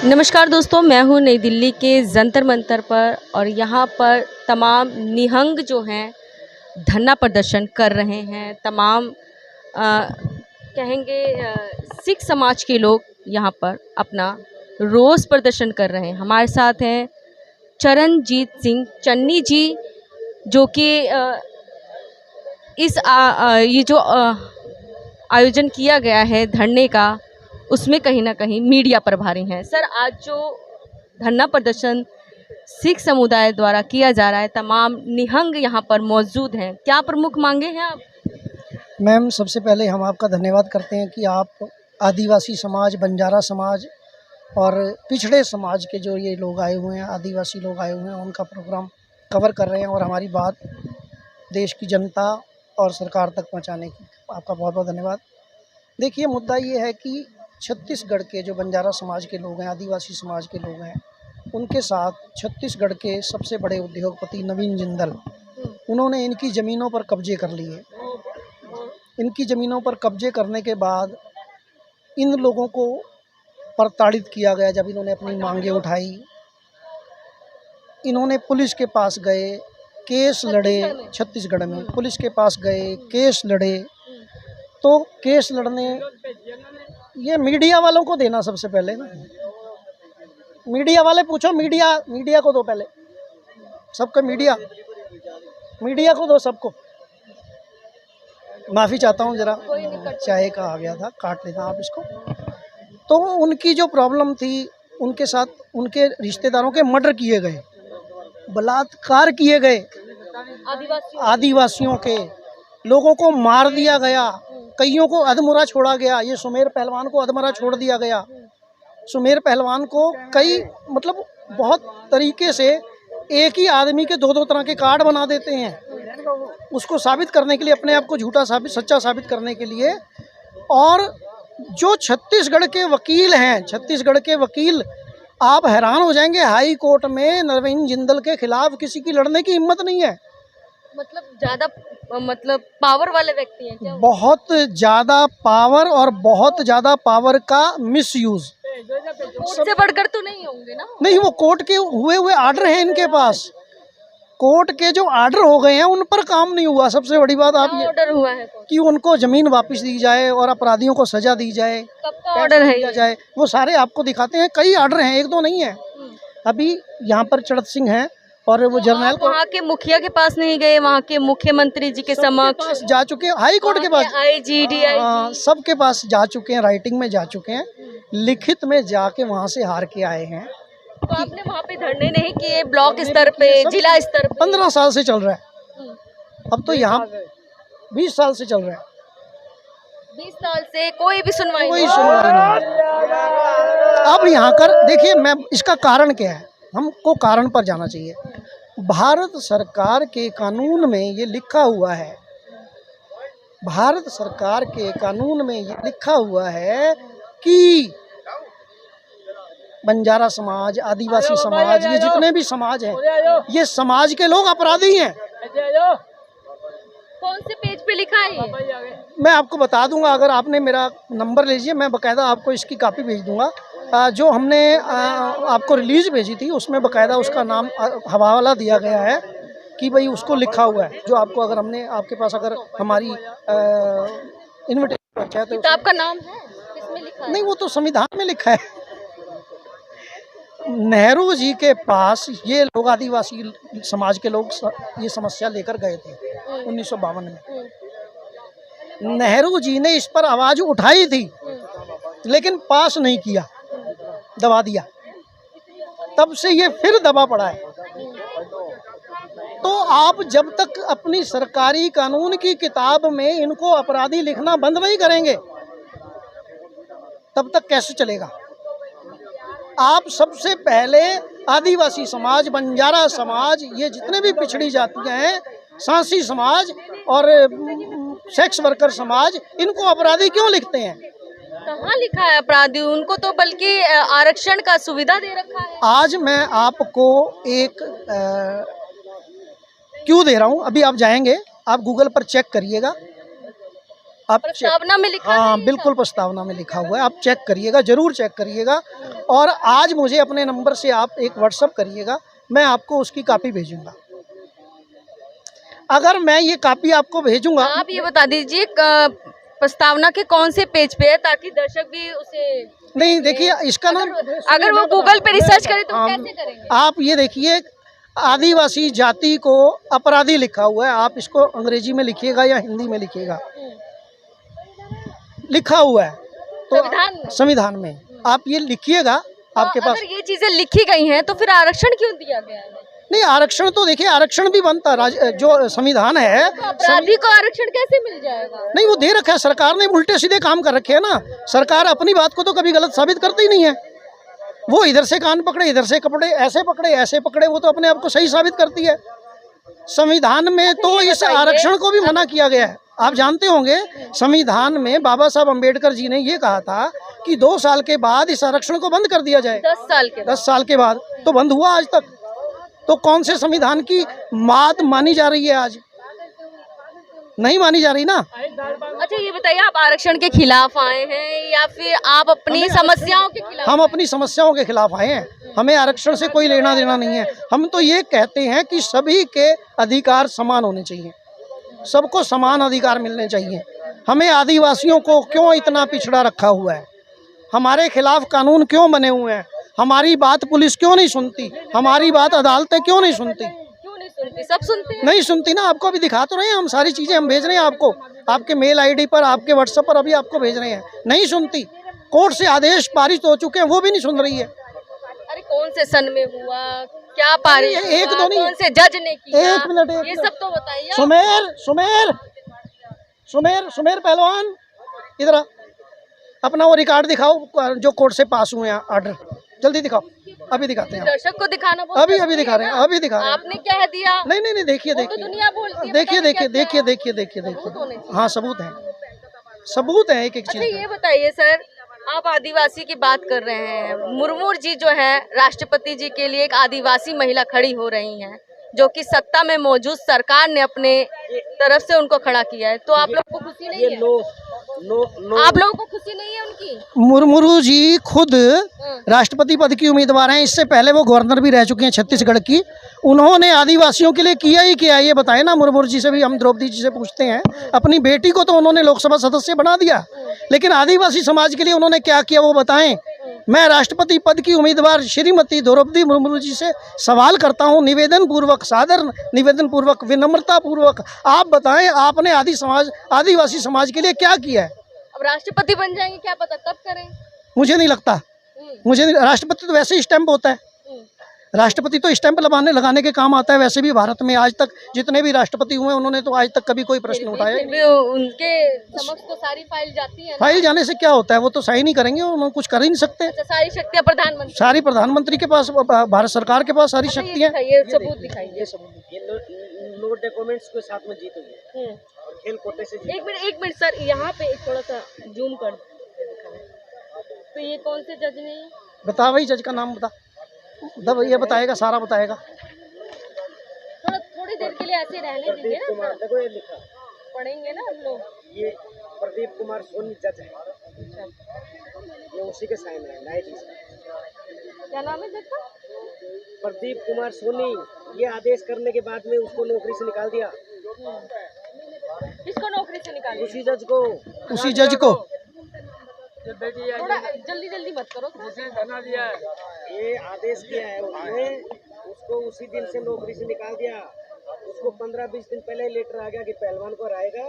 नमस्कार दोस्तों, मैं हूँ नई दिल्ली के जंतर मंतर पर और यहाँ पर तमाम निहंग जो हैं धरना प्रदर्शन कर रहे हैं। तमाम कहेंगे सिख समाज के लोग यहाँ पर अपना रोष प्रदर्शन कर रहे हैं। हमारे साथ हैं चरणजीत सिंह चन्नी जी, जो कि इस ये जो आयोजन किया गया है धरने का, उसमें कहीं ना कहीं मीडिया प्रभारी हैं। सर, आज जो धरना प्रदर्शन सिख समुदाय द्वारा किया जा रहा है, तमाम निहंग यहाँ पर मौजूद हैं, क्या प्रमुख मांगे हैं आप? मैम, सबसे पहले हम आपका धन्यवाद करते हैं कि आप आदिवासी समाज, बंजारा समाज और पिछड़े समाज के जो ये लोग आए हुए हैं, आदिवासी लोग आए हुए हैं, उनका प्रोग्राम कवर कर रहे हैं और हमारी बात देश की जनता और सरकार तक पहुंचाने की आपका बहुत बहुत धन्यवाद। देखिए, मुद्दा ये है कि छत्तीसगढ़ के जो बंजारा समाज के लोग हैं, आदिवासी समाज के लोग हैं, उनके साथ छत्तीसगढ़ के सबसे बड़े उद्योगपति नवीन जिंदल, उन्होंने इनकी ज़मीनों पर कब्जे कर लिए। इनकी ज़मीनों पर कब्जे करने के बाद इन लोगों को प्रताड़ित किया गया। जब इन्होंने अपनी मांगें उठाई, इन्होंने पुलिस के पास गए, केस लड़े। छत्तीसगढ़ में पुलिस के पास गए, केस लड़े। तो केस लड़ने, ये मीडिया वालों को देना सबसे पहले ना, मीडिया वाले पूछो, मीडिया को दो पहले, सबको मीडिया को दो, सबको। माफ़ी चाहता हूँ, ज़रा चाय का आ गया था, काट लेना आप इसको। तो उनकी जो प्रॉब्लम थी, उनके साथ उनके रिश्तेदारों के मर्डर किए गए, बलात्कार किए गए, आदिवासियों के लोगों को मार दिया गया, कईयों को अधमरा छोड़ा गया। ये सुमेर पहलवान को अधमरा छोड़ दिया गया। सुमेर पहलवान को कई मतलब बहुत तरीके से एक ही आदमी के दो तरह के कार्ड बना देते हैं, उसको साबित करने के लिए, अपने आप को झूठा साबित सच्चा साबित करने के लिए। और जो छत्तीसगढ़ के वकील हैं, छत्तीसगढ़ के वकील, आप हैरान हो जाएंगे, हाई कोर्ट में नवीन जिंदल के खिलाफ किसी की लड़ने की हिम्मत नहीं है। ज़्यादा पावर वाले व्यक्ति हैं क्या? बहुत ज़्यादा पावर, और बहुत ज़्यादा पावर का मिसयूज। उससे बढ़कर तो नहीं होंगे ना? नहीं, वो कोर्ट के हुए आर्डर हैं इनके पास। कोर्ट के जो आर्डर हो गए हैं, उन पर काम नहीं हुआ। सबसे बड़ी बात आप ये ऑर्डर हुआ है कि उनको ज़मीन वापस दी जाए और अपराधियों को सजा दी जाए। कब का ऑर्डर है? दिया जाए, वो सारे आपको दिखाते हैं। कई आर्डर हैं, एक दो नहीं है। अभी यहाँ पर चढ़त सिंह हैं और वो जर्नल को, वहाँ के मुखिया के पास नहीं गए? वहाँ के मुख्यमंत्री जी के समक्ष जा चुके हैं, हाई कोर्ट के पास, IGD सबके पास जा चुके हैं, राइटिंग में जा चुके हैं, लिखित में जाके वहाँ से हार के आए हैं। तो आपने वहाँ पे धरने नहीं किए? ब्लॉक स्तर पे, जिला स्तर पे? 15 साल से चल रहा है। अब तो यहाँ 20 साल से चल रहा है। 20 साल से कोई भी सुनवाई नहीं। अब यहाँ कर देखिए, मैं इसका कारण क्या है, हमको कारण पर जाना चाहिए। भारत सरकार के कानून में ये लिखा हुआ है, भारत सरकार के कानून में ये लिखा हुआ है कि बंजारा समाज, आदिवासी समाज, ये जितने भी समाज हैं, ये समाज के लोग अपराधी हैं। कौन से पेज पे लिखा है? मैं आपको बता दूंगा, अगर आपने मेरा नंबर लीजिए, मैं बकायदा आपको इसकी कॉपी भेज दूंगा। जो हमने आपको रिलीज भेजी थी, उसमें बकायदा उसका नाम हवाला दिया गया है। कि भाई उसको लिखा हुआ है, जो आपको अगर हमने आपके पास अगर हमारी इन्विटेशन पहुंचा है तो किताब का नाम है, किसमें लिखा है? नहीं, वो तो संविधान में लिखा है। नेहरू जी के पास ये लोग आदिवासी समाज के लोग ये समस्या लेकर गए थे 1952 में। नेहरू जी ने इस पर आवाज उठाई थी, लेकिन पास नहीं किया, दबा दिया। तब से ये फिर दबा पड़ा है। तो आप जब तक अपनी सरकारी कानून की किताब में इनको अपराधी लिखना बंद नहीं करेंगे, तब तक कैसे चलेगा? आप सबसे पहले आदिवासी समाज, बंजारा समाज, ये जितने भी पिछड़ी जातियां हैं, सांसी समाज और सेक्स वर्कर समाज, इनको अपराधी क्यों लिखते हैं? कहाँ लिखा है अपराधी? उनको तो बल्कि आरक्षण का सुविधा दे रखा है। आज मैं आपको एक क्यों दे रहा हूँ, अभी आप जाएंगे, आप गूगल पर चेक करिएगा। आप प्रस्तावना में लिखा हाँ, है, बिल्कुल प्रस्तावना में लिखा हुआ है, आप चेक करिएगा, जरूर चेक करिएगा। और आज मुझे अपने नंबर से आप एक व्हाट्सअप करिएगा, मैं आपको उसकी कॉपी भेजूंगा। अगर मैं ये कॉपी आपको भेजूंगा, आप ये बता दीजिए प्रस्तावना के कौन से पेज पे है, ताकि दर्शक भी उसे नहीं देखिए इसका ना, अगर वो गूगल पे रिसर्च करे तो कैसे करेंगे? आप ये देखिए, आदिवासी जाति को अपराधी लिखा हुआ है, आप इसको अंग्रेजी में लिखिएगा या हिंदी में लिखिएगा, लिखा हुआ है तो संविधान में आप ये लिखिएगा। आपके पास अगर ये चीजें लिखी गई हैं तो फिर आरक्षण क्यों दिया गया है? नहीं, आरक्षण तो देखिए, आरक्षण भी बनता, जो संविधान है, अपराधी को आरक्षण कैसे मिल जाएगा? नहीं, वो दे रखा है सरकार ने, उल्टे सीधे काम कर रखे हैं ना। सरकार अपनी बात को तो कभी गलत साबित करती ही नहीं है। वो इधर से कान पकड़े, इधर से कपड़े, ऐसे पकड़े, वो तो अपने आप को सही साबित करती है। संविधान में तो इस आरक्षण को भी मना किया गया है। आप जानते होंगे, संविधान में बाबा साहब अम्बेडकर जी ने ये कहा था कि 2 साल के बाद इस आरक्षण को बंद कर दिया जाए। 10 साल के बाद तो बंद हुआ आज तक। तो कौन से संविधान की बात मानी जा रही है आज? नहीं मानी जा रही ना। अच्छा ये बताइए, आप आरक्षण के खिलाफ आए हैं या फिर आप अपनी समस्याओं के खिलाफ? हम अपनी समस्याओं के खिलाफ आए हैं, हमें आरक्षण से कोई लेना देना नहीं है। हम तो ये कहते हैं कि सभी के अधिकार समान होने चाहिए, सबको समान अधिकार मिलने चाहिए। हमें आदिवासियों को क्यों इतना पिछड़ा रखा हुआ है? हमारे खिलाफ कानून क्यों बने हुए हैं? हमारी बात पुलिस क्यों नहीं सुनती? हमारी बात अदालतें क्यों नहीं सुनती? सब सुनते हैं? नहीं सुनती ना। आपको अभी दिखा तो रहे हैं, हम सारी चीजें हम भेज रहे हैं आपको, आपके मेल आईडी पर, आपके व्हाट्सएप पर अभी आपको भेज रहे हैं। नहीं सुनती। कोर्ट से आदेश पारित हो चुके हैं, वो भी नहीं सुन रही है। अरे कौन से सन में हुआ, क्या पारित हुआ, एक दो नहीं, कौन से जज ने किया? एक मिनट, ये सब तो बताइए। सुमेर पहलवान, इधर आ, अपना वो रिकॉर्ड दिखाओ जो कोर्ट से पास हुए हैं ऑर्डर, जल्दी दिखाओ। अभी दिखाते हैं, दर्शक को दिखाना बहुत अभी जरूरी दिखा है रहे हैं, ना। अभी दिखा रहे हैं। आपने कह दिया। नहीं, देखिए वो तो दुनिया बोलती है, देखिए पता नहीं क्या देखिए, हाँ सबूत है एक अच्छा चीज। ये बताइए सर, आप आदिवासी की बात कर रहे हैं, मुर्मू जी जो है राष्ट्रपति जी के लिए एक आदिवासी महिला खड़ी हो रही हैं, जो कि सत्ता में मौजूद सरकार ने अपने तरफ से उनको खड़ा किया है, तो आप लोगों को खुशी नहीं है? आप लोगों को खुशी नहीं है उनकी? मुर्मू जी खुद राष्ट्रपति पद की उम्मीदवार हैं, इससे पहले वो गवर्नर भी रह चुकी हैं छत्तीसगढ़ की। उन्होंने आदिवासियों के लिए किया ही क्या, ये बताएं ना। मुर्मू जी से भी हम, द्रौपदी जी से पूछते हैं, अपनी बेटी को तो उन्होंने लोकसभा सदस्य बना दिया, लेकिन आदिवासी समाज के लिए उन्होंने क्या किया वो बताएं। मैं राष्ट्रपति पद की उम्मीदवार श्रीमती द्रौपदी मुर्मू जी से सवाल करता हूं, निवेदन पूर्वक, सादर निवेदन पूर्वक, विनम्रता पूर्वक, आप बताएं आपने आदिवासी समाज के लिए क्या किया है? अब राष्ट्रपति बन जाएंगे, क्या पता तब करें। मुझे नहीं लगता। राष्ट्रपति तो वैसे ही स्टैंप होता है, राष्ट्रपति तो स्टैंप लगाने के काम आता है। वैसे भी भारत में आज तक जितने भी राष्ट्रपति हुए उन्होंने तो आज तक कभी कोई प्रश्न उठाया नहीं। उनके समक्ष तो सारी फाइल जाती है। फाइल जाने से क्या होता है, वो तो साइन ही करेंगे, उन्होंने कुछ कर ही नहीं सकते। अच्छा, सारी शक्तियां प्रधानमंत्री, सारी प्रधानमंत्री के पास, भारत सरकार के पास सारी शक्तियां। ये सबूत दिखाइए। नो डॉक्यूमेंट्स के साथ में जीत हुई है, खेल कोटे से। एक मिनट सर, यहाँ पे थोड़ा सा जूम कर दिखाएं। तो ये कौन से जज ने? बता भाई, जज का नाम बता। ये बताएगा, सारा बताएगा। थोड़ी देर के लिए ऐसे रहने दीजिए ना। देखो ये लिखा, पढ़ेंगे ना हम लोग। ये प्रदीप कुमार सोनी जज है, ये उसी के साइन है। नायक, क्या नाम है जज का? प्रदीप कुमार सोनी ये आदेश करने के बाद में उसको नौकरी से निकाल दिया, किसको नौकरी से निकालिए? उसी जज को। उसी जज को थोड़ा जल्दी जल्दी मत करो। ये आदेश किया है उसने, उसको उसी दिन से नौकरी से निकाल दिया। उसको 15-20 दिन पहले लेटर आ गया कि पहलवान को हराएगा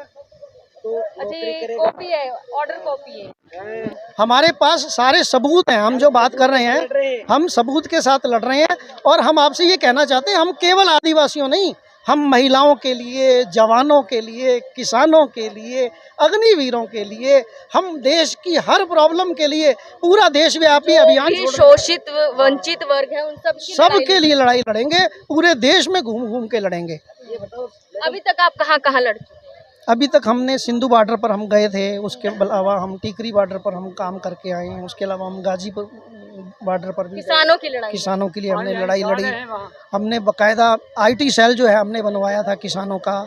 तो अच्छा, नौकरी ये करेगा। कॉपी है, ऑर्डर कॉपी है। हाँ, हमारे पास सारे सबूत हैं। हम जो बात कर रहे लड़ रहे हैं हैं। हम सबूत के साथ लड़ रहे हैं। और हम आपसे ये कहना चाहते हैं, हम केवल आदिवासियों नहीं, हम महिलाओं के लिए, जवानों के लिए, किसानों के लिए, अग्निवीरों के लिए, हम देश की हर प्रॉब्लम के लिए पूरा देशव्यापी अभियान भी शोषित वंचित वर्ग है उन सब की सबके लिए लड़ाई लड़ेंगे। पूरे देश में घूम घूम के लड़ेंगे। ये बताओ, अभी तक आप कहाँ कहाँ लड़ चुके हैं? अभी तक हमने सिंधु बॉर्डर पर हम गए थे, उसके अलावा हम टीकरी बॉर्डर पर हम काम करके आए हैं, उसके अलावा हम गाजीपुर बॉर्डर पर भी किसानों की लड़ाई। किसानों के लिए हमने लड़ाई लड़ी। हमने बकायदा IT सेल जो है हमने बनवाया था किसानों का।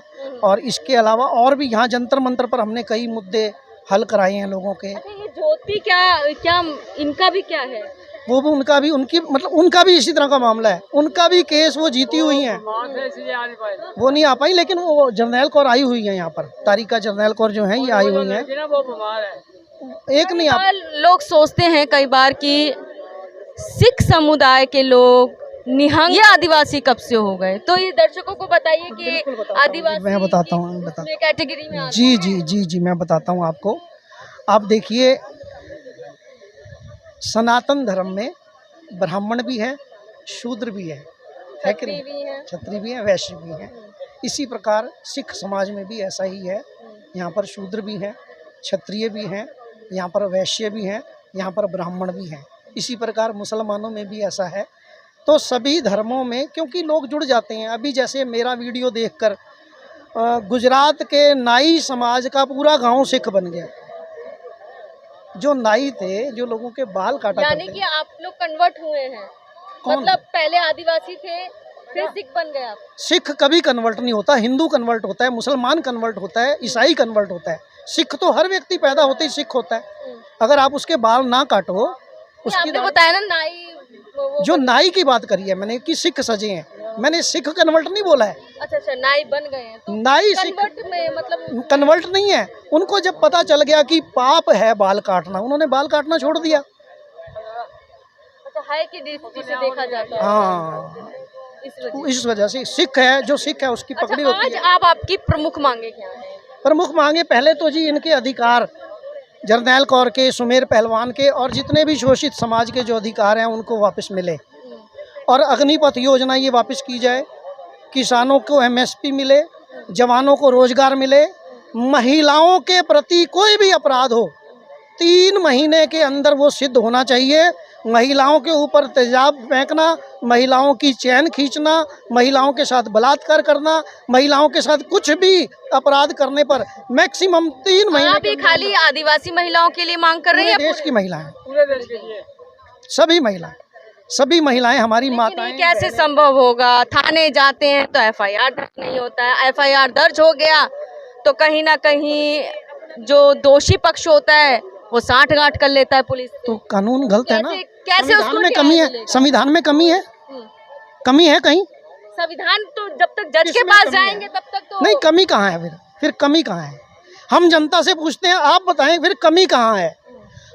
और इसके अलावा और भी यहाँ जंतर मंतर पर हमने कई मुद्दे हल कराए हैं लोगों के। अच्छा, ये ज्योति क्या क्या इनका भी क्या है? वो भी उनका भी उनका भी इसी तरह का मामला है। उनका भी केस वो जीती हुई हैं, वो नहीं आ पाई, लेकिन वो जर्नैल कौर आई हुई है यहाँ पर। तारिका जर्नैल कौर जो है ये आई हुई हैं। एक नहीं आप लोग सोचते हैं कई बार कि सिख समुदाय के लोग निहंग ये आदिवासी कब से हो गए, तो ये दर्शकों को बताइए कि आदिवासी मैं बताता हूँ कैटेगरी में आते जी जी जी जी मैं बताता हूँ आपको। आप देखिए, सनातन धर्म में ब्राह्मण भी है, शूद्र भी है कि नहीं? भी हैं। क्षत्रिय भी है, वैश्य भी है। इसी प्रकार सिख समाज में भी ऐसा ही है। यहाँ पर शूद्र भी हैं, क्षत्रिय भी हैं, यहाँ पर वैश्य भी हैं, यहाँ पर ब्राह्मण भी हैं। इसी प्रकार मुसलमानों में भी ऐसा है। तो सभी धर्मों में क्योंकि लोग जुड़ जाते हैं। अभी जैसे मेरा वीडियो देखकर गुजरात के नाई समाज का पूरा गांव सिख बन गया। जो नाई थे, जो लोगों के बाल काटा यानी करते कि आप लोग कन्वर्ट हुए हैं। कौन? मतलब पहले आदिवासी थे, फिर सिख बन गए आप। सिख कभी कन्वर्ट नहीं होता, हिंदू कन्वर्ट होता है, मुसलमान कन्वर्ट होता है, ईसाई कन्वर्ट होता है। सिख तो हर व्यक्ति पैदा होते ही सिख होता है। अगर आप उसके बाल ना काटो, उसकी आपने बताया ना नाई जो नाई की बात करी है मैंने कि सिख सजे हैं, मैंने सिख कन्वर्ट नहीं बोला है। अच्छा अच्छा, नाई बन गए हैं तो नाई सिख कन्वर्ट में मतलब कन्वर्ट नहीं है। उनको जब पता चल गया कि पाप है बाल काटना, उन्होंने बाल काटना छोड़ दिया। अच्छा, है कि दृष्टि से देखा जाता है। हाँ, इस वजह इस वजह से सिख है, जो सिख है उसकी पकड़ी अच्छा, होती आज है। आप आपकी प्रमुख मांगे क्या है? प्रमुख मांगे पहले तो जी इनके अधिकार, जरनैल कौर के, सुमेर पहलवान के और जितने भी शोषित समाज के जो अधिकार हैं उनको वापस मिले। और अग्निपथ योजना ये वापस की जाए, किसानों को MSP मिले, जवानों को रोजगार मिले, महिलाओं के प्रति कोई भी अपराध हो 3 महीने के अंदर वो सिद्ध होना चाहिए। महिलाओं के ऊपर तेजाब फेंकना, महिलाओं की चैन खींचना, महिलाओं के साथ बलात्कार करना, महिलाओं के साथ कुछ भी अपराध करने पर मैक्सिमम 3 महीने। आप ये खाली आदिवासी महिलाओं के लिए मांग कर रहे हैं? देश की महिलाएं, सभी महिलाएं हमारी माताएं। ये कैसे संभव होगा? थाने जाते हैं तो FIR दर्ज नहीं होता है, FIR दर्ज हो गया तो कहीं ना कहीं जो दोषी पक्ष होता है वो साठगांठ कर लेता है पुलिस से। तो कानून गलत है ना। कैसे संविधान उसको में न्याय कमी है, मिलेगा? संविधान में कमी है, कमी है कहीं? संविधान तो जब तक जज के किसमें पास कमी है? जाएंगे तब तक तो नहीं, कमी कहाँ है? फिर कमी कहाँ है? हम जनता से पूछते हैं, आप बताएं फिर कमी कहाँ है?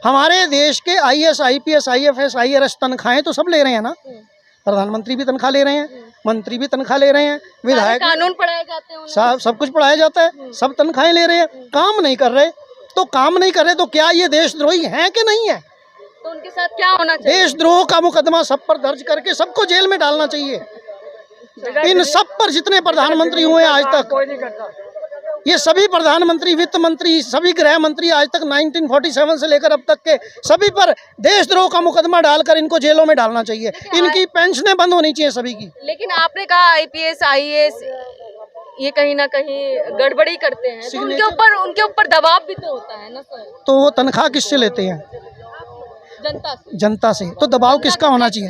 हमारे देश के IAS, IPS, IFS, IRS तनख्वाहें तो सब ले रहे हैं ना। प्रधानमंत्री भी तनख्वाह ले रहे हैं, मंत्री भी तनख्वाह ले रहे हैं, विधायक, कानून पढ़ाए जाते हैं, सब कुछ पढ़ाया जाता है, सब तनख्वाहें ले रहे हैं, काम नहीं कर रहे। तो काम नहीं कर रहे तो क्या ये देशद्रोही हैं कि नहीं है? तो उनके साथ क्या होना चाहिए? देशद्रोह का मुकदमा सब पर दर्ज करके सबको जेल में डालना चाहिए। इन सब पर जितने प्रधानमंत्री हुए आज तक, कोई नहीं करता। ये सभी प्रधानमंत्री, वित्त मंत्री, सभी गृह मंत्री आज तक 1947 से लेकर अब तक के सभी पर देशद्रोह का मुकदमा डालकर इनको जेलों में डालना चाहिए। इनकी पेंशनें बंद होनी चाहिए सभी की। लेकिन आपने कहा IPS, IAS ये कहीं ना कहीं गड़बड़ी करते हैं तो उनके ऊपर दबाव भी तो होता है ना सर। तो वो तनख्वाह किससे लेते हैं? जनता से। जनता से। तो दबाव किसका होना चाहिए?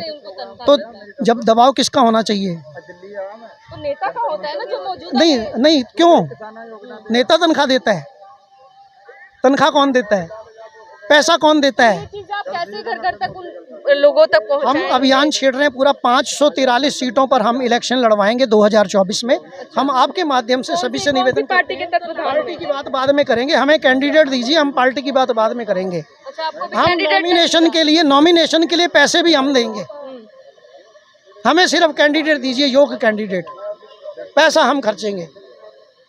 तो जब दबाव किसका होना चाहिए? तो नेता का होता है ना जो मौजूद नहीं नहीं, क्यों? नेता तनख्वाह देता है? तनख्वाह कौन देता है? पैसा कौन देता है? कैसे घर घर तक उन लोगों तक हम पहुंचाएं? अभियान छेड़ रहे हैं पूरा 543 सीटों पर हम इलेक्शन लड़वाएंगे 2024 में। हम आपके माध्यम से सभी से निवेदन पार्टी के तत्वधान पार्टी की बात बाद में करेंगे, हमें कैंडिडेट दीजिए, हम पार्टी की बात बाद में करेंगे। अच्छा, आपको भी हम कैंडिडेट नॉमिनेशन के लिए पैसे भी हम देंगे। हमें सिर्फ कैंडिडेट दीजिए, योग्य कैंडिडेट, पैसा हम खर्चेंगे।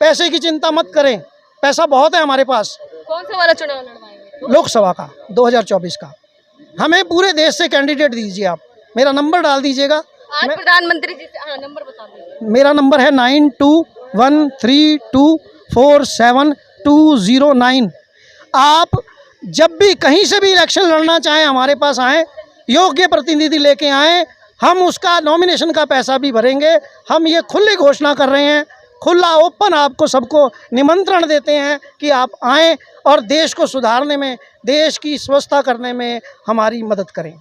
पैसे की चिंता मत करें, पैसा बहुत है हमारे पास। कौन सा वाला चुनाव लड़वाएंगे? लोकसभा का 2024 का। हमें पूरे देश से कैंडिडेट दीजिए। आप मेरा नंबर डाल दीजिएगा। आज प्रधानमंत्री जी से नंबर बता दीजिए। मेरा नंबर है 9213247209। आप जब भी कहीं से भी इलेक्शन लड़ना चाहें हमारे पास आएँ, योग्य प्रतिनिधि लेके आएँ, हम उसका नॉमिनेशन का पैसा भी भरेंगे। हम ये खुली घोषणा कर रहे हैं, खुला ओपन आपको सबको निमंत्रण देते हैं कि आप आएँ और देश को सुधारने में, देश की व्यवस्था करने में हमारी मदद करें।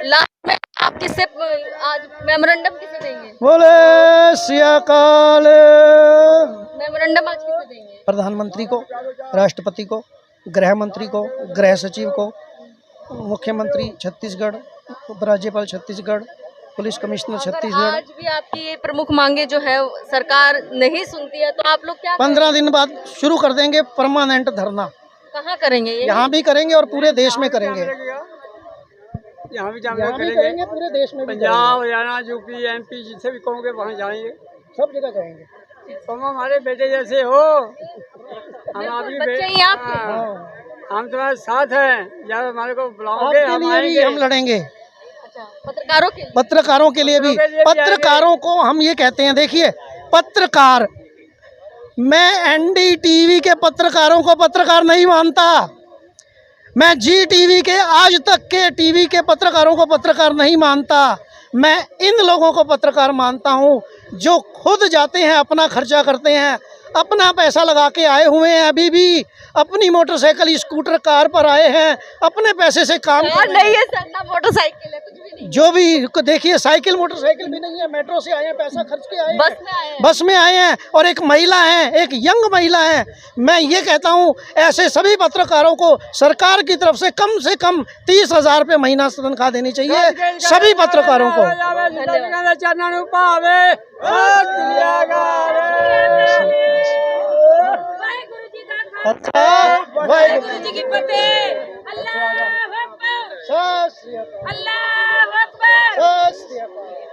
लास्ट में आप किससे आज मेमोरेंडम किसे देंगे? बोले सिया काल। मेमोरेंडम आज किसे देंगे? प्रधानमंत्री को, राष्ट्रपति को, गृह मंत्री को, गृह सचिव को, मुख्यमंत्री छत्तीसगढ़, उपराज्यपाल छत्तीसगढ़, पुलिस कमिश्नर छत्तीसगढ़। आज भी आपकी ये प्रमुख मांगे जो है सरकार नहीं सुनती है, तो आप लोग क्या 15 दिन बाद शुरू कर देंगे परमानेंट धरना। कहाँ करेंगे ये? यहाँ भी करेंगे और पूरे देश में करेंगे। यहाँ भी यहाँ भी करेंगे, पूरे देश में भी पंजाब, हरियाणा, यूपी, एमपी, जिसे भी कहोगे वहाँ जाएंगे, सब जगह करेंगे। तुम हमारे बेटे जैसे हो, हम आपकी बच्चे ही आपके? हाँ, हम तुम्हारे साथ हैं। जब हमारे को बुलाओगे हम भी आएंगे। हम लड़ेंगे। अच्छा, पत्रकारों के लिए? पत्रकारों के लिए भी। पत्रकारों को हम ये कहते हैं, देखिए पत्रकार, मैं एनडीटीवी के पत्रकारों को पत्रकार नहीं मानता, मैं जी टीवी के, आज तक के टीवी के पत्रकारों को पत्रकार नहीं मानता। मैं इन लोगों को पत्रकार मानता हूं जो खुद जाते हैं, अपना खर्चा करते हैं, अपना पैसा लगा के आए हुए हैं, अभी भी अपनी मोटरसाइकिल, स्कूटर, कार पर आए हैं, अपने पैसे से काम कर रहे नहीं है सर, ना मोटरसाइकिल है, कुछ भी नहीं। जो भी देखिए, साइकिल मोटरसाइकिल भी नहीं है, मेट्रो से आए हैं, पैसा खर्च के आए हैं, बस में आए हैं। बस में आए हैं। और एक महिला है, एक यंग महिला है। मैं ये कहता हूँ ऐसे सभी पत्रकारों को सरकार की तरफ से कम 30,000 रुपये महीना तनख्वाह देनी चाहिए, सभी पत्रकारों को। वाहेगुरु जी की फतेह। अल्लाह अकबर। सत श्री अकाल। अल्लाह अकबर। सत श्री अकाल।